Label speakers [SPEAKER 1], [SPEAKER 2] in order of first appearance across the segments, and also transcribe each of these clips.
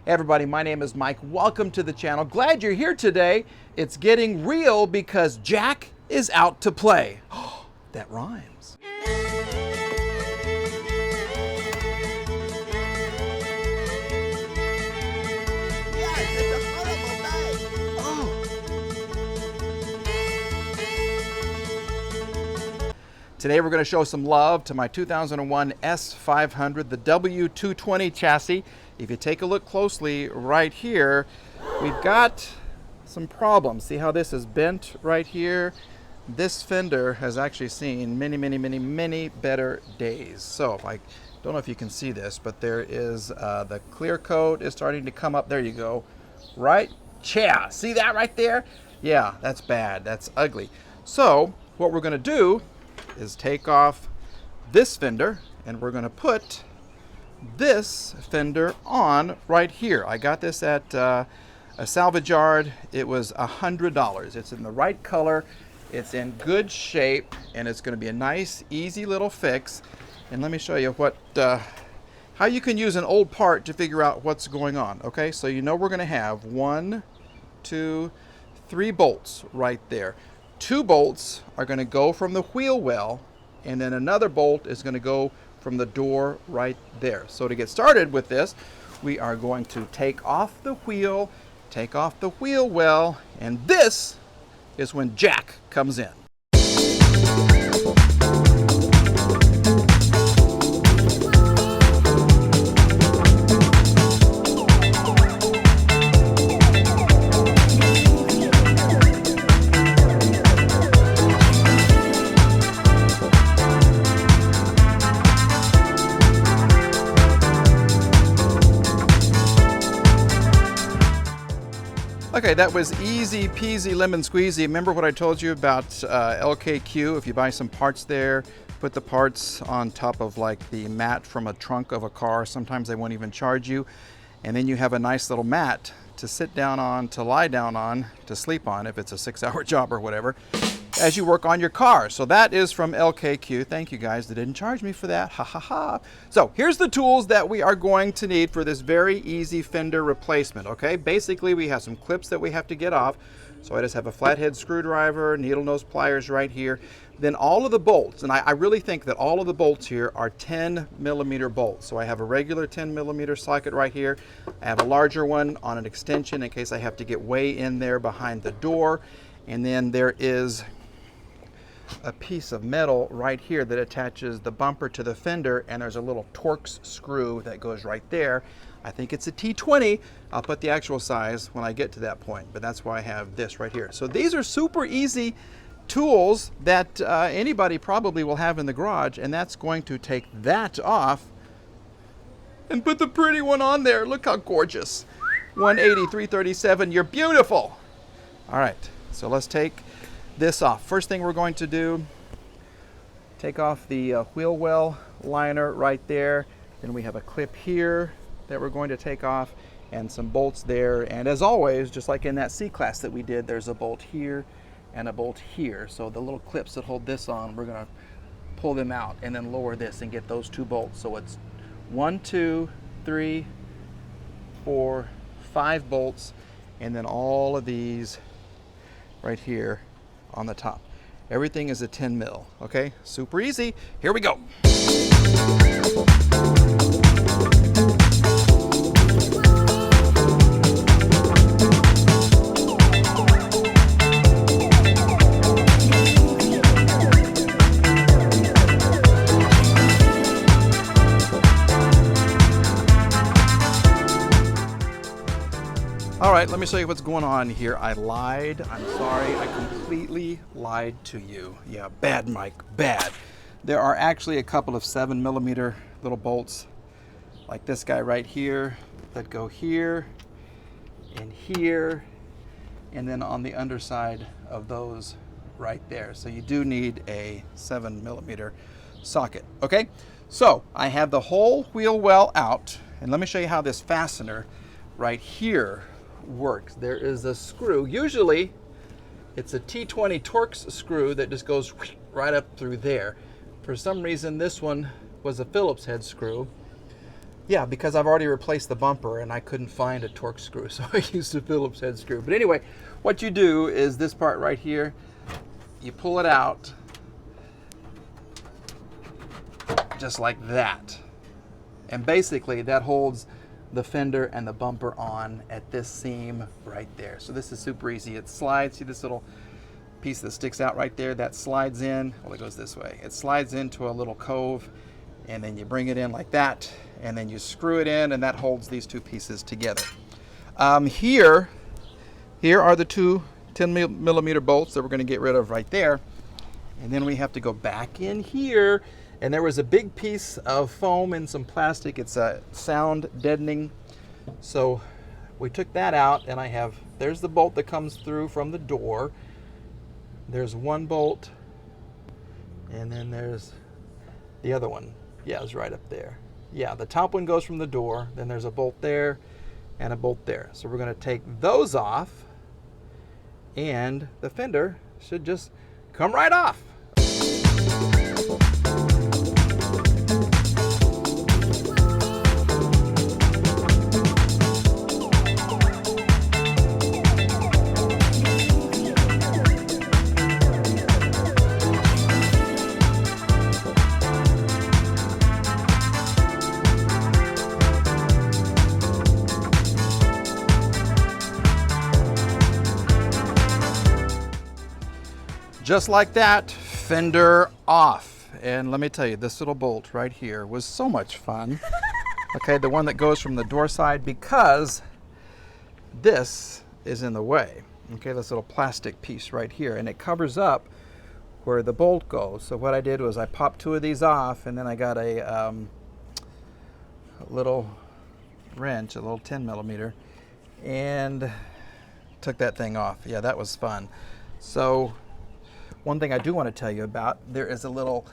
[SPEAKER 1] Hey everybody, my name is Mike. Welcome to the channel. Glad you're here today. It's getting real because Jack is out to play. That rhymes. Today we're going to show some love to my 2001 S500, the W220 chassis. If you take a look closely right here, we've got some problems. See how this is bent right here? This fender has actually seen many better days. So I don't know if you can see this, but there is the clear coat is starting to come up. There you go. Right? Yeah, see that right there? Yeah, that's bad. That's ugly. So what we're going to do is take off this fender and we're going to put this fender on right here. I got this at a salvage yard. It was $100. It's in the right color, it's in good shape, and it's going to be a nice easy little fix. And let me show you what how you can use an old part to figure out what's going on. Okay, so you know we're going to have 1, 2, 3 bolts right there. 2 bolts are going to go from the wheel well, and then another bolt is going to go from the door right there. So to get started with this, we are going to take off the wheel well, and this is when Jack comes in. Okay, that was easy peasy lemon squeezy. Remember what I told you about LKQ? If you buy some parts there, put the parts on top of like the mat from a trunk of a car. Sometimes they won't even charge you. And then you have a nice little mat to sit down on, to lie down on, to sleep on if it's a 6-hour job or whatever, as you work on your car. So that is from LKQ. Thank you guys, they didn't charge me for that, ha ha ha. So here's the tools that we are going to need for this very easy fender replacement, okay? Basically we have some clips that we have to get off. So I just have a flathead screwdriver, needle nose pliers right here. Then all of the bolts, and I really think that all of the bolts here are 10mm bolts. So I have a regular 10mm socket right here. I have a larger one on an extension in case I have to get way in there behind the door. And then there is a piece of metal right here that attaches the bumper to the fender, and there's a little Torx screw that goes right there. I think it's a T20. I'll put the actual size when I get to that point, but that's why I have this right here. So these are super easy tools that anybody probably will have in the garage, and that's going to take that off and put the pretty one on there. Look how gorgeous. 180, 337, you're beautiful. All right, so let's take this off. First thing we're going to do, take off the wheel well liner right there. Then we have a clip here that we're going to take off and some bolts there. And as always, just like in that C-Class that we did, there's a bolt here and a bolt here. So the little clips that hold this on, we're going to pull them out and then lower this and get those 2 bolts. So it's 1, 2, 3, 4, 5 bolts, and then all of these right here on the top. Everything is a 10 mil, okay? Super easy. Here we go. All right, let me show you what's going on here. I lied. I'm sorry. I completely lied to you. Yeah, bad, Mike, bad. There are actually a couple of 7mm little bolts like this guy right here that go here and here, and then on the underside of those right there. So you do need a 7mm socket, okay? So I have the whole wheel well out, and let me show you how this fastener right here works. There is a screw. Usually it's a T20 Torx screw that just goes right up through there. For some reason this one was a Phillips head screw. Yeah, because I've already replaced the bumper and I couldn't find a torque screw, so I used a Phillips head screw. But anyway, what you do is this part right here, you pull it out just like that. And basically that holds the fender and the bumper on at this seam right there. So this is super easy. It slides, see this little piece that sticks out right there, that slides in, well, it goes this way. It slides into a little cove, and then you bring it in like that, and then you screw it in, and that holds these two pieces together. Here are the two 10mm bolts that we're going to get rid of right there. And then we have to go back in here, and there was a big piece of foam and some plastic. It's a sound deadening. So we took that out, and there's the bolt that comes through from the door. There's one bolt, and then there's the other one. Yeah, it's right up there. Yeah, the top one goes from the door, then there's a bolt there and a bolt there. So we're going to take those off, and the fender should just come right off. Just like that, fender off. And let me tell you, this little bolt right here was so much fun. Okay, the one that goes from the door side, because this is in the way. Okay, this little plastic piece right here, and it covers up where the bolt goes. So what I did was I popped two of these off, and then I got a little wrench, a little 10mm, and took that thing off. Yeah, that was fun. So one thing I do want to tell you about, there is a little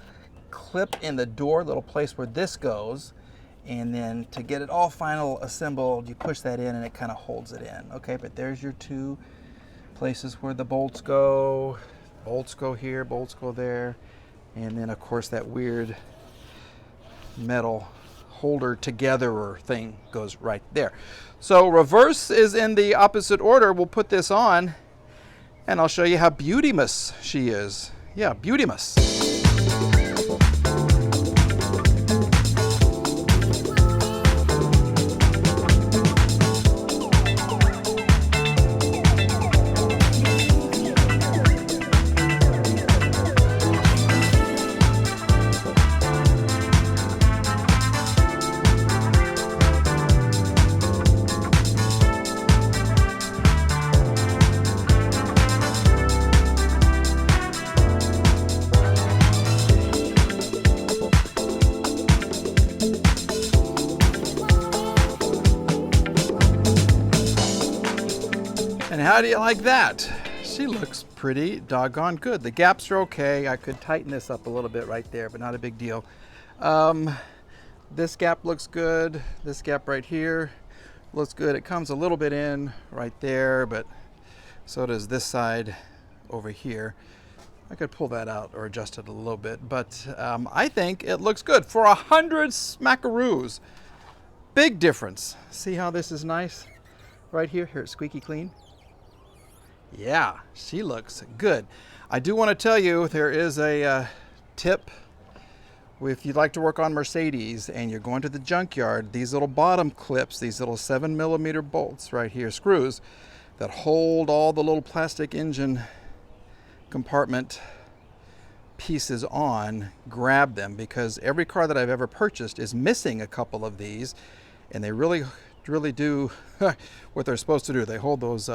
[SPEAKER 1] clip in the door, little place where this goes, and then to get it all final assembled, you push that in and it kind of holds it in. Okay, but there's your two places where the bolts go. Bolts go here, bolts go there, and then of course that weird metal holder togetherer thing goes right there. So reverse is in the opposite order. We'll put this on, and I'll show you how beautimous she is. Yeah, beautimous. And how do you like that? She looks pretty doggone good. The gaps are okay. I could tighten this up a little bit right there, but not a big deal. This gap looks good. This gap right here looks good. It comes a little bit in right there, but so does this side over here. I could pull that out or adjust it a little bit, but I think it looks good. For 100 smackaroos, big difference. See how this is nice right here? Here, it's squeaky clean. Yeah, she looks good. I do want to tell you there is a tip. If you'd like to work on Mercedes and you're going to the junkyard, these little bottom clips, these little 7mm bolts right here, screws that hold all the little plastic engine compartment pieces on, grab them, because every car that I've ever purchased is missing a couple of these, and they really do what they're supposed to do. They hold those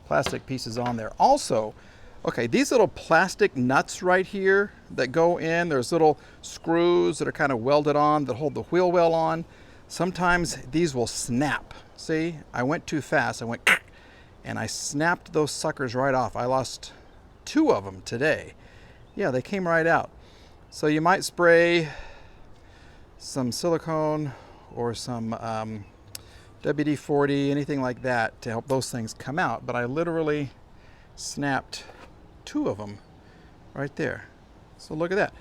[SPEAKER 1] plastic pieces on there. Also, okay, these little plastic nuts right here that go in, there's little screws that are kind of welded on that hold the wheel well on. Sometimes these will snap. See, I went too fast. I went and I snapped those suckers right off. I lost 2 of them today. Yeah, they came right out. So you might spray some silicone or some WD-40, anything like that to help those things come out. But I literally snapped 2 of them right there. So look at that.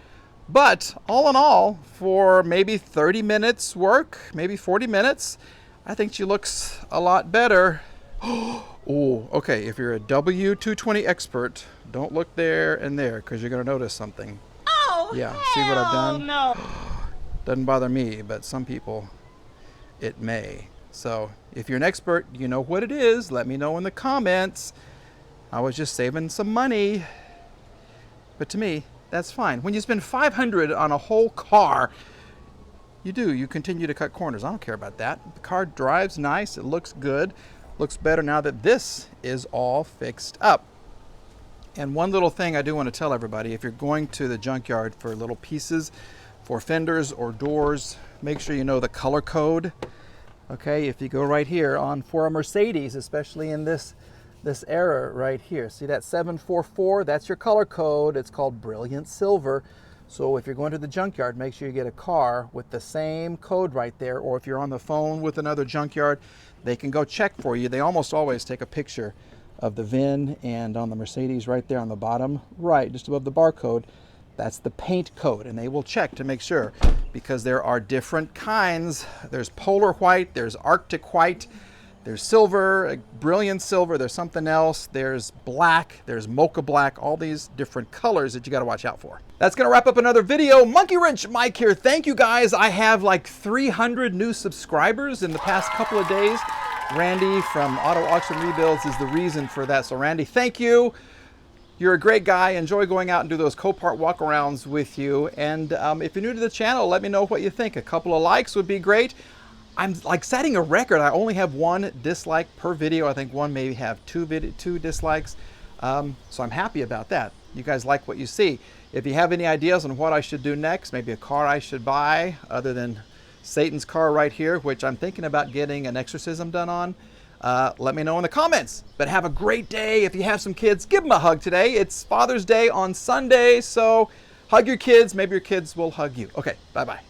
[SPEAKER 1] But all in all, for maybe 30 minutes work, maybe 40 minutes, I think she looks a lot better. Oh, okay, if you're a W220 expert, don't look there and there because you're going to notice something.
[SPEAKER 2] Oh,
[SPEAKER 1] yeah, see what I've done?
[SPEAKER 2] No.
[SPEAKER 1] Doesn't bother me, but some people, it may. So if you're an expert, you know what it is. Let me know in the comments. I was just saving some money. But to me, that's fine. When you spend $500 on a whole car, you continue to cut corners. I don't care about that. The car drives nice. It looks good. Looks better now that this is all fixed up. And one little thing I do want to tell everybody, if you're going to the junkyard for little pieces, for fenders or doors, make sure you know the color code. Okay, if you go right here on for a Mercedes, especially in this era right here, see that 744? That's your color code. It's called Brilliant Silver. So if you're going to the junkyard, make sure you get a car with the same code right there, or if you're on the phone with another junkyard, they can go check for you. They almost always take a picture of the VIN, and on the Mercedes right there on the bottom right, just above the barcode, that's the paint code, and they will check to make sure, because there are different kinds. There's polar white, there's Arctic white, there's silver, brilliant silver, there's something else, there's black, there's mocha black, all these different colors that you got to watch out for. That's going to wrap up another video. Monkey Wrench Mike here. Thank you guys. I have like 300 new subscribers in the past couple of days. Randy from Auto Auction Rebuilds is the reason for that. So Randy, thank you. You're a great guy. Enjoy going out and do those Copart walkarounds with you. And if you're new to the channel, let me know what you think. A couple of likes would be great. I'm like setting a record. I only have one dislike per video. I think one maybe have two dislikes. So I'm happy about that. You guys like what you see. If you have any ideas on what I should do next, maybe a car I should buy other than Satan's car right here, which I'm thinking about getting an exorcism done on, let me know in the comments. But have a great day. If you have some kids, give them a hug today. It's Father's Day on Sunday, so hug your kids. Maybe your kids will hug you. Okay, bye-bye.